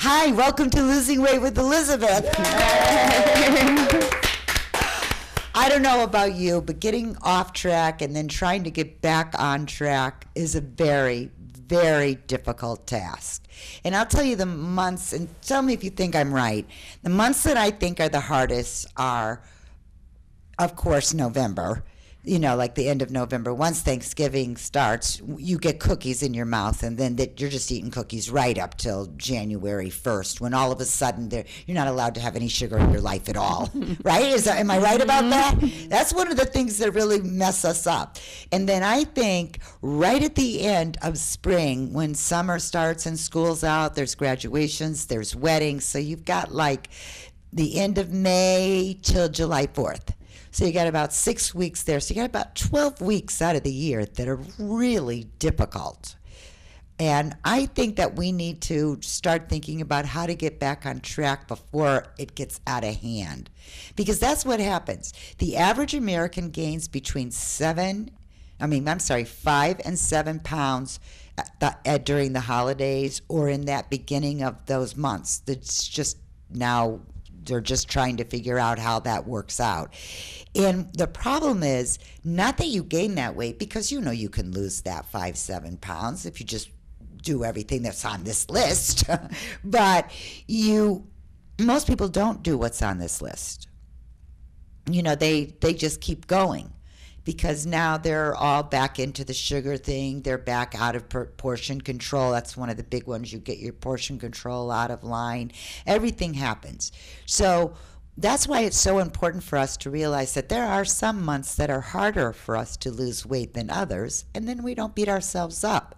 Hi, welcome to Losing Weight with Elizabeth. I don't know about you, but getting off track and then trying to get back on track is a very, very difficult task. And I'll tell you the months, and tell me if you think I'm right. The months that I think are the hardest are, of course, November. You know, like the end of November. Once Thanksgiving starts, you get cookies in your mouth, and then you're just eating cookies right up till January 1st, when all of a sudden you're not allowed to have any sugar in your life at all, right? Am I right about that? That's one of the things that really mess us up. And then I think right at the end of spring, when summer starts and school's out, there's graduations, there's weddings, so you've got like the end of May till July 4th. So you got about 6 weeks there. So you got about 12 weeks out of the year that are really difficult. And I think that we need to start thinking about how to get back on track before it gets out of hand. Because that's what happens. The average American gains between 5 and 7 pounds during the holidays or in that beginning of those months. It's just now they're just trying to figure out how that works out. And the problem is not that you gain that weight, because you know you can lose that 5-7 pounds if you just do everything that's on this list. But most people don't do what's on this list. You know, they just keep going, because now they're all back into the sugar thing. They're back out of portion control. That's one of the big ones. You get your portion control out of line. Everything happens. So that's why it's so important for us to realize that there are some months that are harder for us to lose weight than others, and then we don't beat ourselves up.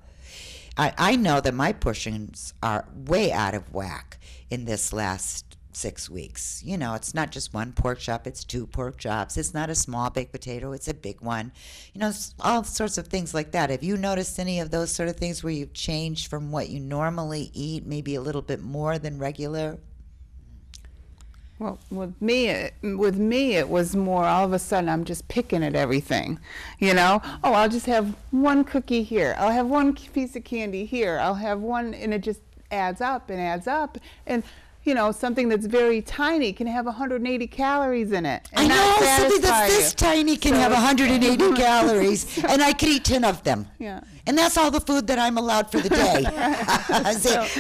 I know that my portions are way out of whack in this last 6 weeks. You know, it's not just one pork chop, it's 2 pork chops. It's not a small baked potato, it's a big one. You know, all sorts of things like that. Have you noticed any of those sort of things where you've changed from what you normally eat, maybe a little bit more than regular? Well, with me, it was more all of a sudden I'm just picking at everything, you know? Oh, I'll just have one cookie here. I'll have one piece of candy here. I'll have one, and it just adds up and adds up. And you know, something that's very tiny can have 180 calories in it. I know, something that's this tiny can have 180 calories, and I could eat 10 of them. Yeah. And that's all the food that I'm allowed for the day.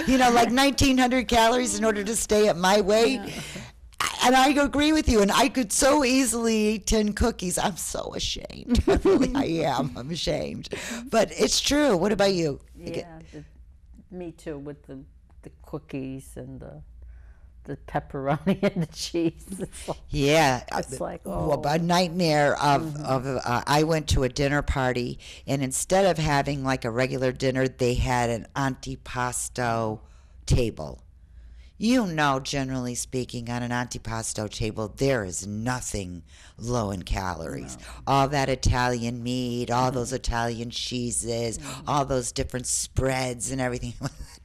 You know, like 1,900 calories in order to stay at my weight. Yeah. And I agree with you, and I could so easily eat 10 cookies. I'm so ashamed. Really, I am. I'm ashamed. But it's true. What about you? Yeah, me too, with the cookies and the pepperoni and the cheese. It's like, yeah, it's like a nightmare of I went to a dinner party, and instead of having like a regular dinner, they had an antipasto table. You know, generally speaking, on an antipasto table, there is nothing low in calories. No. All that Italian meat, all those Italian cheeses, all those different spreads and everything.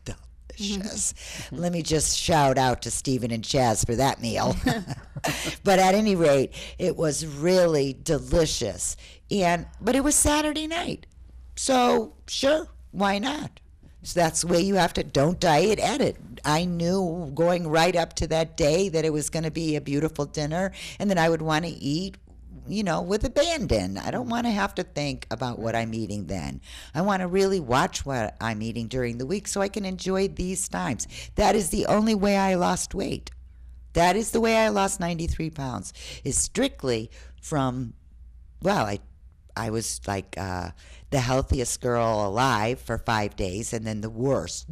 Delicious. Let me just shout out to Stephen and Chaz for that meal. But at any rate, it was really delicious. But it was Saturday night. So, sure, why not? So that's the way you have to, don't diet at it. I knew going right up to that day that it was going to be a beautiful dinner, and then I would want to eat, you know, with abandon. I don't want to have to think about what I'm eating then. I want to really watch what I'm eating during the week so I can enjoy these times. That is the only way I lost weight. That is the way I lost 93 pounds, is strictly from, well, I was like the healthiest girl alive for 5 days, and then the worst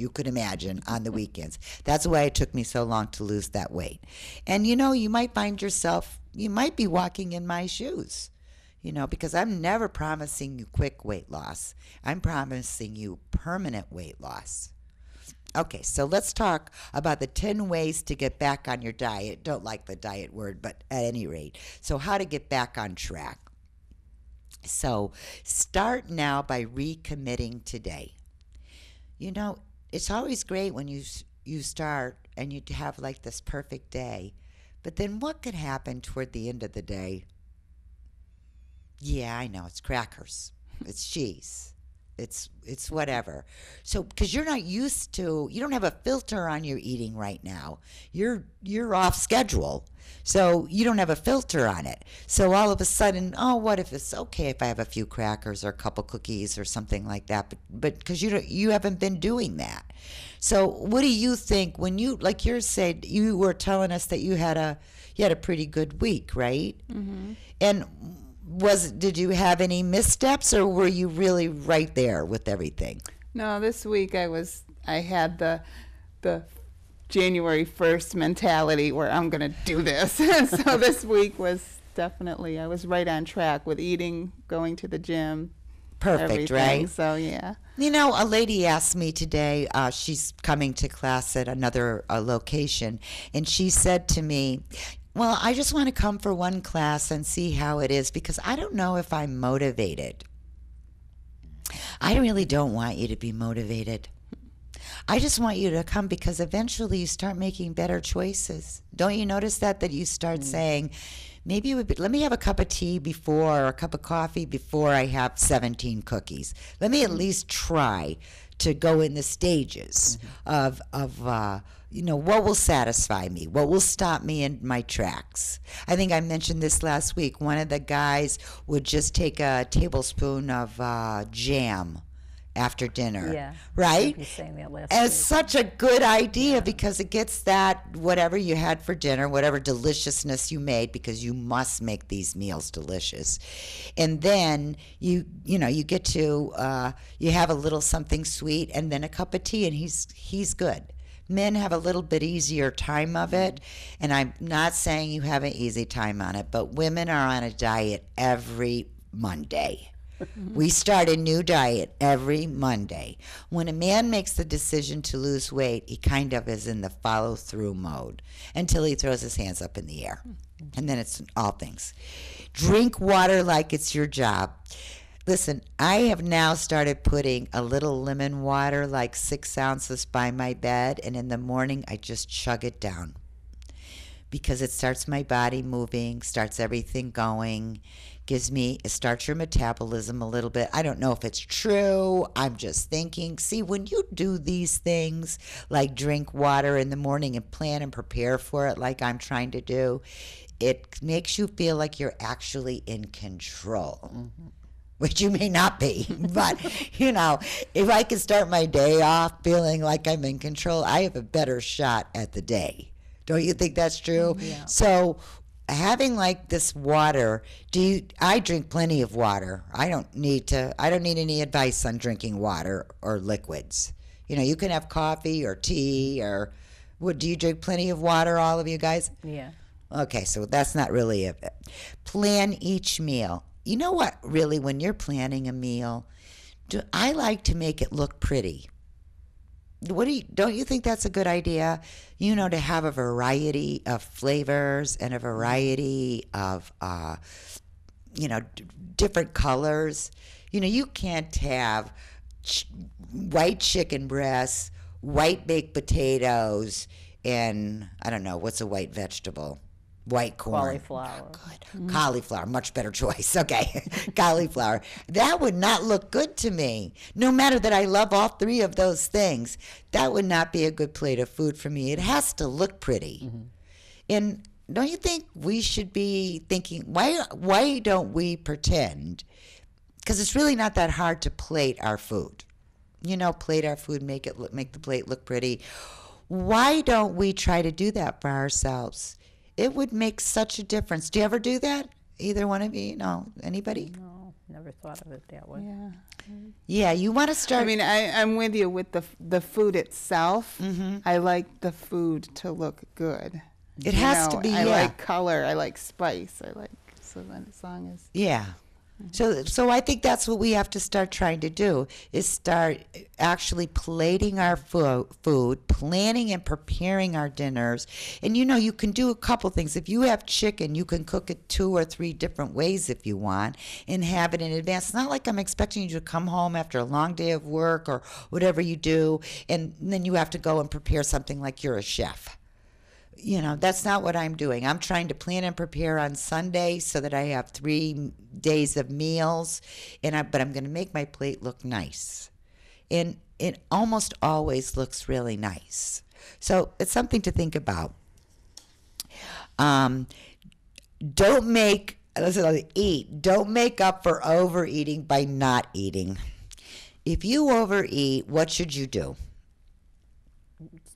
you could imagine on the weekends. That's why it took me so long to lose that weight. And you might find yourself, you might be walking in my shoes, because I'm never promising you quick weight loss. I'm promising you permanent weight loss. Okay, so let's talk about the 10 ways to get back on your diet. Don't like the diet word, but at any rate. So how to get back on track. So start now by recommitting today. It's always great when you start and you have like this perfect day. But then what could happen toward the end of the day? Yeah, I know, it's crackers. It's cheese. It's whatever. So because you're not used to, you don't have a filter on your eating right now. You're off schedule. So you don't have a filter on it. So all of a sudden, what if it's okay if I have a few crackers or a couple cookies or something like that? But because you haven't been doing that. So what do you think when like you said, you were telling us that you had a pretty good week, right? Mm-hmm. And did you have any missteps, or were you really right there with everything? No, this week I had the January 1st mentality where I'm going to do this. So this week was definitely, I was right on track with eating, going to the gym. Perfect, everything. Right? So, yeah. A lady asked me today, she's coming to class at another location, and she said to me, well, I just want to come for one class and see how it is because I don't know if I'm motivated. I really don't want you to be motivated. I just want you to come because eventually you start making better choices. Don't you notice that you start saying, maybe let me have a cup of tea before or a cup of coffee before I have 17 cookies. Let me at least try to go in the stages of what will satisfy me, what will stop me in my tracks. I think I mentioned this last week. One of the guys would just take a tablespoon of jam after dinner. Yeah. Right? You were saying that last And week. it's such a good idea because it gets that whatever you had for dinner, whatever deliciousness you made, because you must make these meals delicious. And then you get to you have a little something sweet and then a cup of tea, and he's good. Men have a little bit easier time of it, and I'm not saying you have an easy time on it, but women are on a diet every Monday. We start a new diet every Monday. When a man makes the decision to lose weight, he kind of is in the follow-through mode until he throws his hands up in the air. And then it's all things. Drink water like it's your job. Listen, I have now started putting a little lemon water, like 6 ounces, by my bed, and in the morning I just chug it down because it starts my body moving, starts everything going, it starts your metabolism a little bit. I don't know if it's true. I'm just thinking. See, when you do these things, like drink water in the morning and plan and prepare for it like I'm trying to do, it makes you feel like you're actually in control. Mm-hmm. Which you may not be, but if I can start my day off feeling like I'm in control, I have a better shot at the day. Don't you think that's true? Yeah. So having like this water, I drink plenty of water. I don't need any advice on drinking water or liquids. You can have coffee or tea do you drink plenty of water, all of you guys? Yeah. Okay, so that's not really it. Plan each meal. You know what, really, when you're planning a meal, I like to make it look pretty. Don't you think that's a good idea? To have a variety of flavors and a variety of, different colors. You can't have white chicken breasts, white baked potatoes, and I don't know, what's a white vegetable? White corn. Cauliflower. Good. Cauliflower, much better choice. Okay. Cauliflower. That would not look good to me. No matter that I love all three of those things, that would not be a good plate of food for me. It has to look pretty. Mm-hmm. And don't you think we should be thinking, why don't we pretend? Because it's really not that hard to plate our food. Plate our food, make the plate look pretty. Why don't we try to do that for ourselves? It would make such a difference. Do you ever do that? Either one of you? No. Anybody? No. Never thought of it that way. Yeah. Yeah, you want to I start. mean, I'm with you with the food itself. Mm-hmm. I like the food to look good. It has to be, I yeah. like color. I like spice. So then as long as. Yeah. So I think that's what we have to start trying to do, is start actually plating our food, planning and preparing our dinners. And you can do a couple things. If you have chicken, you can cook it 2 or 3 different ways if you want and have it in advance. It's not like I'm expecting you to come home after a long day of work or whatever you do, and then you have to go and prepare something like you're a chef. That's not what I'm doing. I'm trying to plan and prepare on Sunday so that I have 3 days of meals, but I'm going to make my plate look nice. And it almost always looks really nice. So it's something to think about. Don't make up for overeating by not eating. If you overeat, what should you do?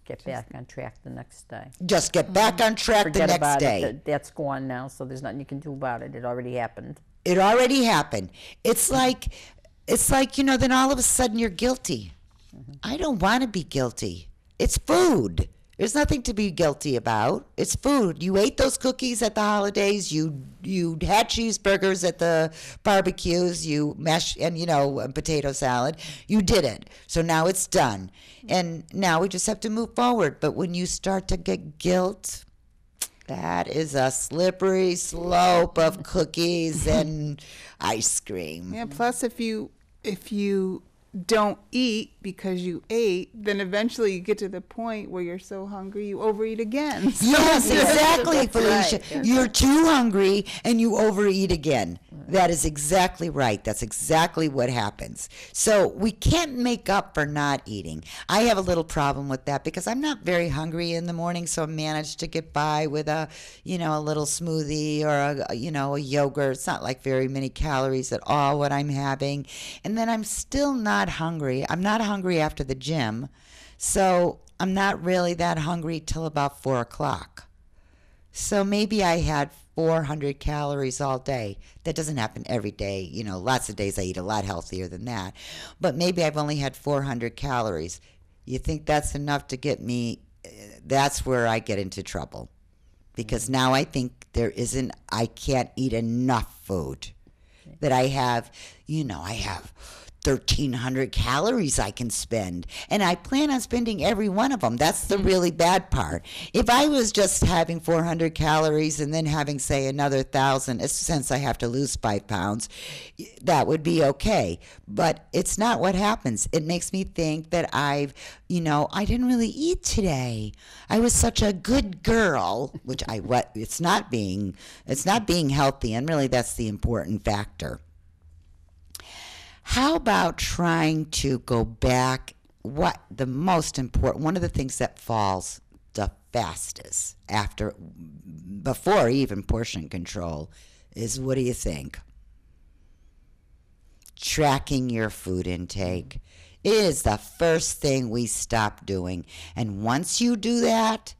Get back on track the next day. Just get back on track Forget the next about day. it. That's gone now, so there's nothing you can do about it. It already happened. It already happened. It's like, then all of a sudden you're guilty. I don't want to be guilty. It's food. There's nothing to be guilty about. It's food. You ate those cookies at the holidays. You had cheeseburgers at the barbecues. You mashed and potato salad. You did it. So now it's done. And now we just have to move forward. But when you start to get guilt, that is a slippery slope of cookies and ice cream. Yeah. Plus, if you don't eat because you ate, then eventually you get to the point where you're so hungry you overeat again. Yes, exactly, That's Felicia. right. You're too hungry and you overeat again. That is exactly right. That's exactly what happens. So we can't make up for not eating. I have a little problem with that because I'm not very hungry in the morning, so I manage to get by with a little smoothie or a yogurt. It's not like very many calories at all what I'm having. And then I'm still not hungry. I'm not hungry after the gym, so I'm not really that hungry till about 4 o'clock. So maybe I had 400 calories all day. That doesn't happen every day. Lots of days I eat a lot healthier than that. But maybe I've only had 400 calories. You think that's enough to get me? That's where I get into trouble. Because now I think I can't eat enough food. That I have 1,300 calories I can spend, and I plan on spending every one of them. That's the really bad part. If I was just having 400 calories and then having, say, another 1,000, since I have to lose 5 pounds, that would be okay. But it's not what happens. It makes me think that I didn't really eat today. I was such a good girl, which it's not being healthy, and really that's the important factor. How about trying to go back? One of the things that falls the fastest before even portion control is, what do you think? Tracking your food intake. It is the first thing we stop doing. And once you do that,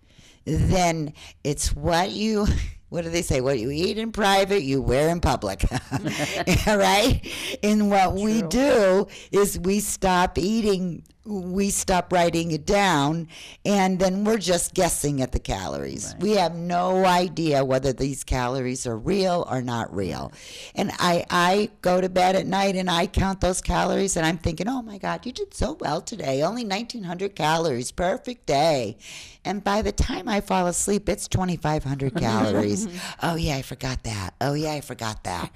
then it's what do they say? What you eat in private, you wear in public, right? And what we do is we stop eating, we stop writing it down, and then we're just guessing at the calories. Right. We have no idea whether these calories are real or not real. And I go to bed at night and I count those calories and I'm thinking, oh my God, you did so well today. Only 1,900 calories, perfect day. And by the time I fall asleep, it's 2,500 calories. Oh yeah, I forgot that. Oh yeah, I forgot that.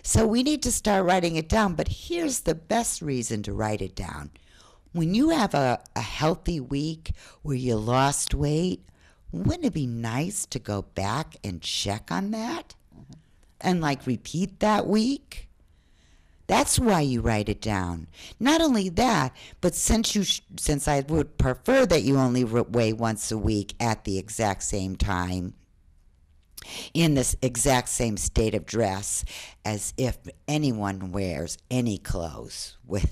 So we need to start writing it down. But here's the best reason to write it down. When you have a healthy week where you lost weight, wouldn't it be nice to go back and check on that? And repeat that week? That's why you write it down. Not only that, but since I would prefer that you only weigh once a week at the exact same time, in this exact same state of dress, as if anyone wears any clothes when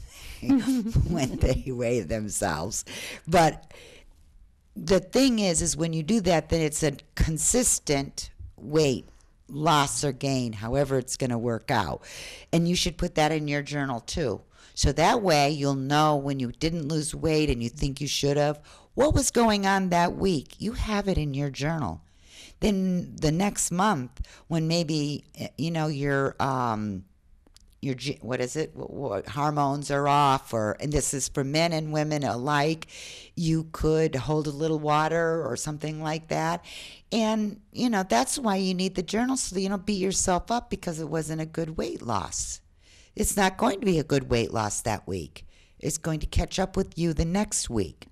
they weigh themselves. But the thing is when you do that, then it's a consistent weight loss or gain, however it's going to work out. And you should put that in your journal too. So that way you'll know when you didn't lose weight and you think you should have, what was going on that week. You have it in your journal. Then the next month, when maybe, your what is it? What hormones are off, and this is for men and women alike. You could hold a little water or something like that. And, that's why you need the journal, so that you don't beat yourself up because it wasn't a good weight loss. It's not going to be a good weight loss that week. It's going to catch up with you the next week.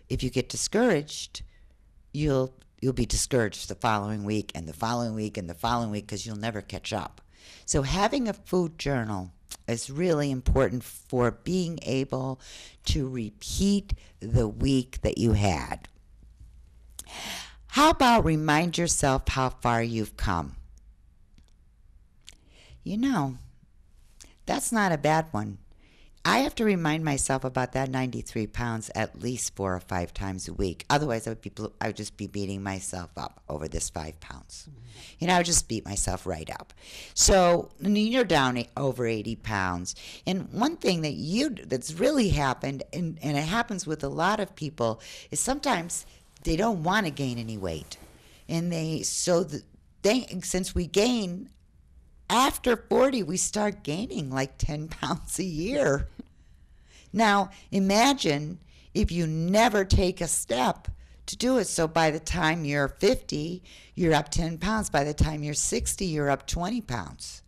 If you get discouraged, you'll be discouraged the following week and the following week and the following week, because you'll never catch up. So having a food journal is really important for being able to repeat the week that you had. How about remind yourself how far you've come? That's not a bad one. I have to remind myself about that 93 pounds at least 4 or 5 times a week. Otherwise, I would just be beating myself up over this 5 pounds. I would just beat myself right up. So you're down over 80 pounds. And one thing that's really happened, and it happens with a lot of people, is sometimes they don't want to gain any weight. And since we gain after 40, we start gaining like 10 pounds a year. Now, imagine if you never take a step to do it. So by the time you're 50, you're up 10 pounds. By the time you're 60, you're up 20 pounds.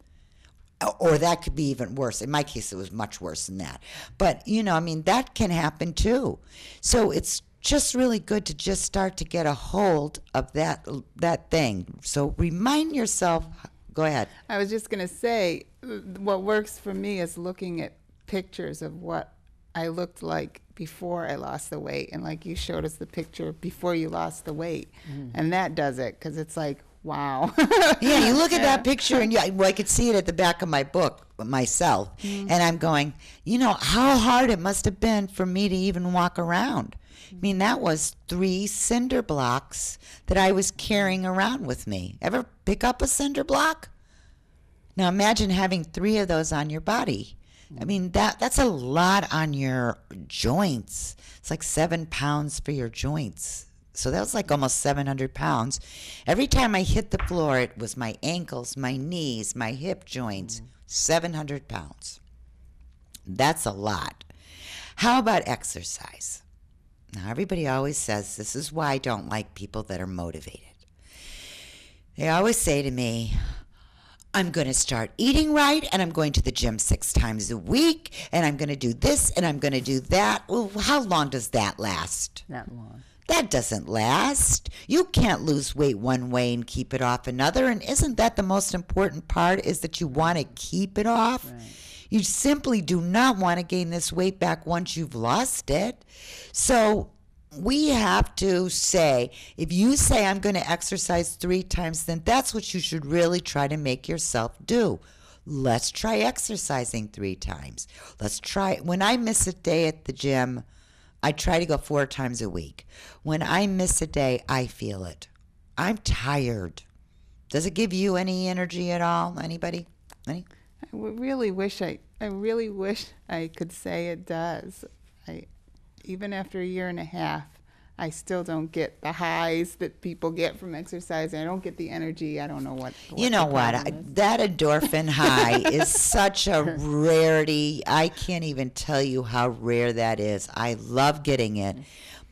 Or that could be even worse. In my case, it was much worse than that. But, that can happen too. So it's just really good to just start to get a hold of that thing. So remind yourself. Go ahead. I was just going to say, what works for me is looking at pictures of what I looked like before I lost the weight. And like you showed us the picture before you lost the weight. And that does it, because it's like, wow. Yeah, you look at that picture, and I could see it at the back of my book myself. And I'm going, how hard it must have been for me to even walk around. That was 3 cinder blocks that I was carrying around with me. Ever pick up a cinder block? Now imagine having 3 of those on your body. That's a lot on your joints. It's like 7 pounds for your joints. So that was like almost 700 pounds. Every time I hit the floor, it was my ankles, my knees, my hip joints. 700 pounds. That's a lot. How about exercise? Now, everybody always says, this is why I don't like people that are motivated. They always say to me, I'm going to start eating right, and I'm going to the gym 6 times a week, and I'm going to do this, and I'm going to do that. Well, how long does that last? Not long. That doesn't last. You can't lose weight one way and keep it off another. And isn't that the most important part, is that you want to keep it off? Right. You simply do not want to gain this weight back once you've lost it. So we have to say, if you say I'm going to exercise 3 times, then that's what you should really try to make yourself do. Let's try exercising 3 times. Let's try. When I miss a day at the gym, I try to go 4 times a week. When I miss a day, I feel it. I'm tired. Does it give you any energy at all? Anybody? Any? I really wish I could say it does. Even after a year and a half, I still don't get the highs that people get from exercising. I don't get the energy. I don't know what You know what? That endorphin high is such a rarity. I can't even tell you how rare that is. I love getting it,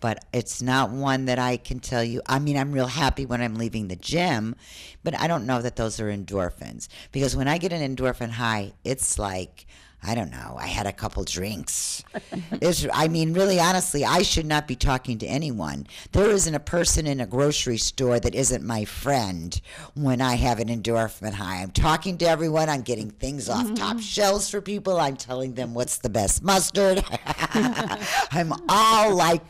but it's not one that I can tell you. I'm real happy when I'm leaving the gym, but I don't know that those are endorphins. Because when I get an endorphin high, it's like, I don't know, I had a couple drinks. Really, honestly, I should not be talking to anyone. There isn't a person in a grocery store that isn't my friend when I have an endorphin high. I'm talking to everyone. I'm getting things off top shelves for people. I'm telling them what's the best mustard. I'm all like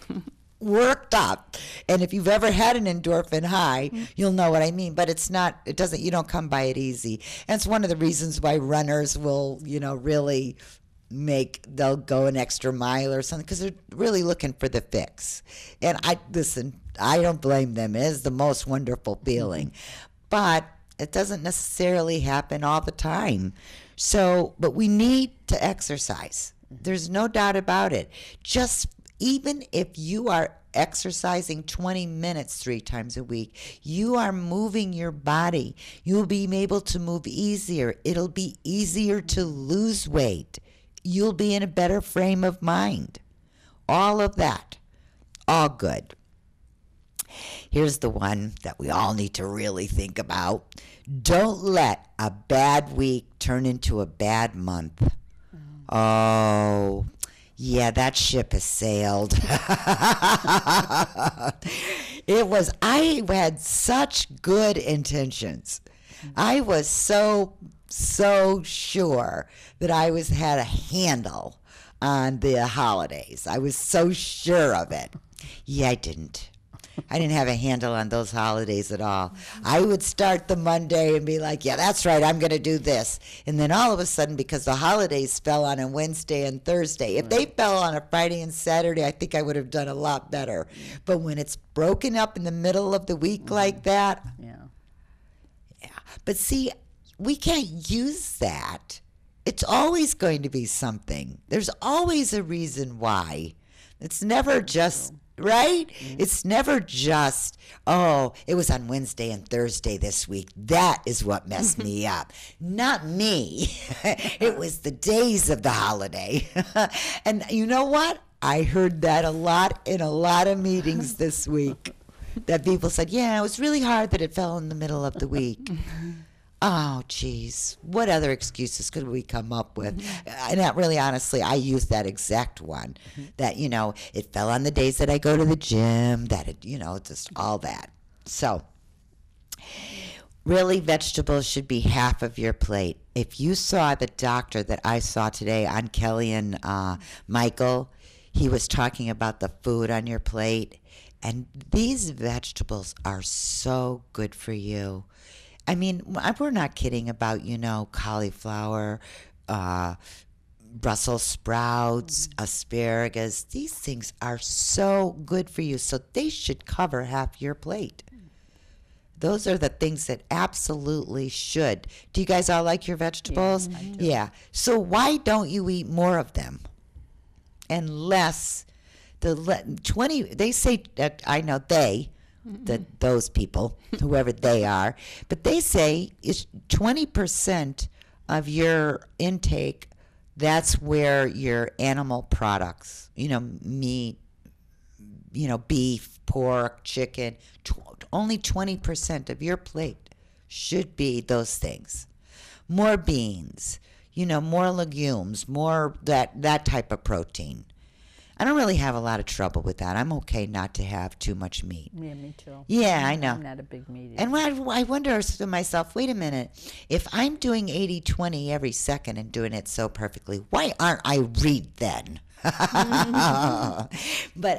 worked up. And if you've ever had an endorphin high, you'll know what I mean. But you don't come by it easy. And it's one of the reasons why runners will, really they'll go an extra mile or something, because they're really looking for the fix. And I don't blame them. It is the most wonderful feeling. But It doesn't necessarily happen all the time. So, but we need to exercise. There's no doubt about it. Just even if you are exercising 20 minutes 3 times a week, you are moving your body. You'll be able to move easier. It'll be easier to lose weight. You'll be in a better frame of mind. All of that. All good. Here's the one that we all need to really think about. Don't let a bad week turn into a bad month. Oh, yeah, that ship has sailed. I had such good intentions. I was so sure that I had a handle on the holidays. I was so sure of it. Yeah, I didn't have a handle on those holidays at all. I would start the Monday and be like, yeah, that's right, I'm going to do this. And then all of a sudden, because the holidays fell on a Wednesday and Thursday, if they fell on a Friday and Saturday, I think I would have done a lot better. But when it's broken up in the middle of the week like that, yeah. But see, we can't use that. It's always going to be something. There's always a reason why. It's never just... Right? It's never just, oh, it was on Wednesday and Thursday this week. That is what messed me up. Not me. It was the days of the holiday. And you know what? I heard that a lot in a lot of meetings this week. That people said, yeah, it was really hard that it fell in the middle of the week. Oh, geez. What other excuses could we come up with? And that really, honestly, I use that exact one. That, it fell on the days that I go to the gym, that it, just all that. So, really, vegetables should be half of your plate. If you saw the doctor that I saw today on Kelly and Michael, he was talking about the food on your plate. And these vegetables are so good for you. I mean, we're not kidding about, cauliflower, Brussels sprouts, asparagus. These things are so good for you. So they should cover half your plate. Those are the things that absolutely should. Do you guys all like your vegetables? Yeah, I do. Yeah. So why don't you eat more of them? And less, they say that, I know those people, whoever they are, but they say it's 20% of your intake, that's where your animal products, meat, beef, pork, chicken, only 20% of your plate should be those things. More beans, more legumes, more that type of protein. I don't really have a lot of trouble with that. I'm okay not to have too much meat. Yeah, me too. Yeah, I know. I'm not a big meat eater. And I wonder to myself, wait a minute, if I'm doing 80-20 every second and doing it so perfectly, why aren't I read then? But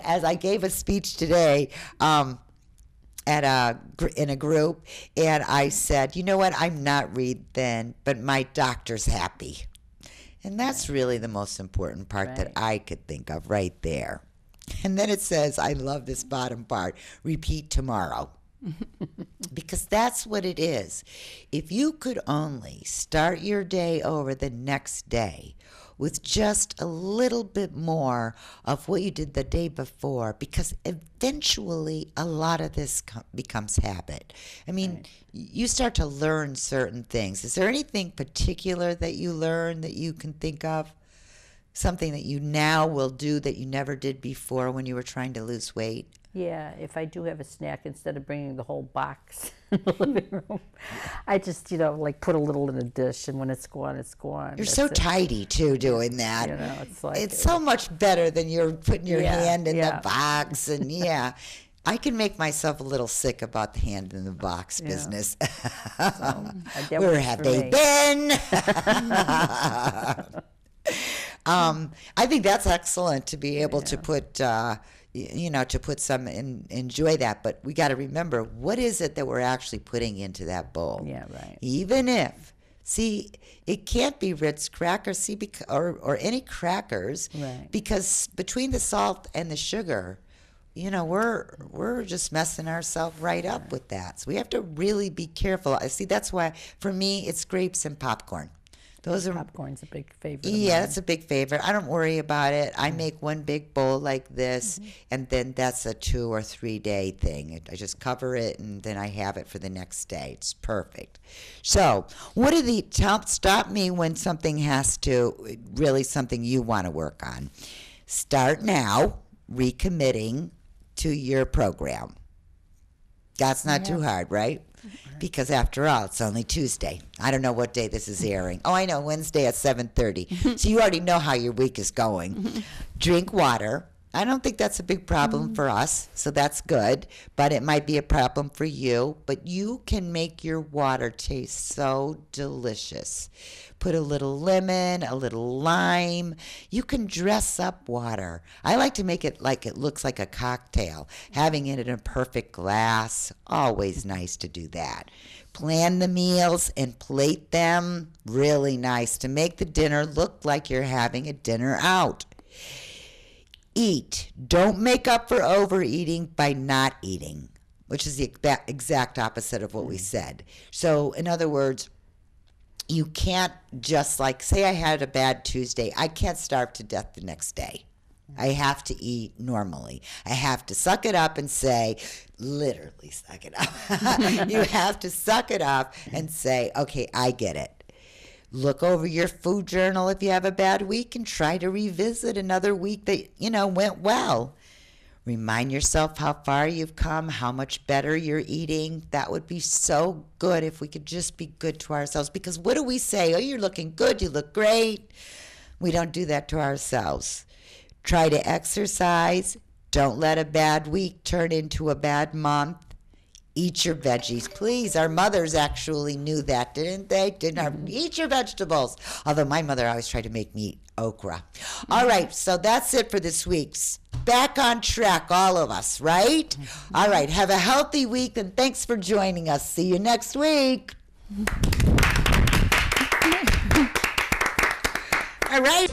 as I gave a speech today in a group, and I said, you know what, I'm not read then, but my doctor's happy. And that's really the most important part that I could think of right there. And then it says, I love this bottom part, repeat tomorrow. Because that's what it is. If you could only start your day over the next day with just a little bit more of what you did the day before, because eventually a lot of this becomes habit. I mean, you start to learn certain things. Is there anything particular that you learn that you can think of? Something that you now will do that you never did before when you were trying to lose weight? Yeah, if I do have a snack, instead of bringing the whole box in the living room, I just, put a little in a dish, and when it's gone, it's gone. You're so tidy, too, doing that. It's like... It's so much better than you're putting your hand in the box, and I can make myself a little sick about the hand in the box business. Where have they been? I think that's excellent to be able to put... to put some and enjoy that. But we got to remember, what is it that we're actually putting into that bowl? Yeah, right. Even if, it can't be Ritz crackers, or any crackers, because between the salt and the sugar, we're just messing ourselves right up with that. So we have to really be careful. I see. That's why for me it's grapes and popcorn. Those are Popcorn's a big favorite. of Yeah, mine. that's a big favorite. I don't worry about it. I make one big bowl like this, and then that's a 2 or 3 day thing. I just cover it, and then I have it for the next day. It's perfect. So, what are the stop me when something has to really something you want to work on? Start now, recommitting to your program. That's not too hard, right? Because after all, it's only Tuesday. I don't know what day this is airing. Oh, I know, Wednesday at 7:30. So you already know how your week is going. Drink water. I don't think that's a big problem for us, so that's good. But it might be a problem for you. But you can make your water taste so delicious. Put a little lemon, a little lime. You can dress up water. I like to make it like it looks like a cocktail. Having it in a perfect glass, always nice to do that. Plan the meals and plate them. Really nice to make the dinner look like you're having a dinner out. Eat. Don't make up for overeating by not eating, which is the exact opposite of what we said. So, in other words, you can't just like, say I had a bad Tuesday, I can't starve to death the next day. I have to eat normally. I have to suck it up and say, literally suck it up. You have to suck it up and say, okay, I get it. Look over your food journal if you have a bad week and try to revisit another week that, went well. Remind yourself how far you've come, how much better you're eating. That would be so good if we could just be good to ourselves. Because what do we say? Oh, you're looking good. You look great. We don't do that to ourselves. Try to exercise. Don't let a bad week turn into a bad month. Eat your veggies, please. Our mothers actually knew that, didn't they? Eat your vegetables. Although my mother always tried to make me eat okra. All right, so that's it for this week. Back on track, all of us, right? All right, have a healthy week, and thanks for joining us. See you next week. All right.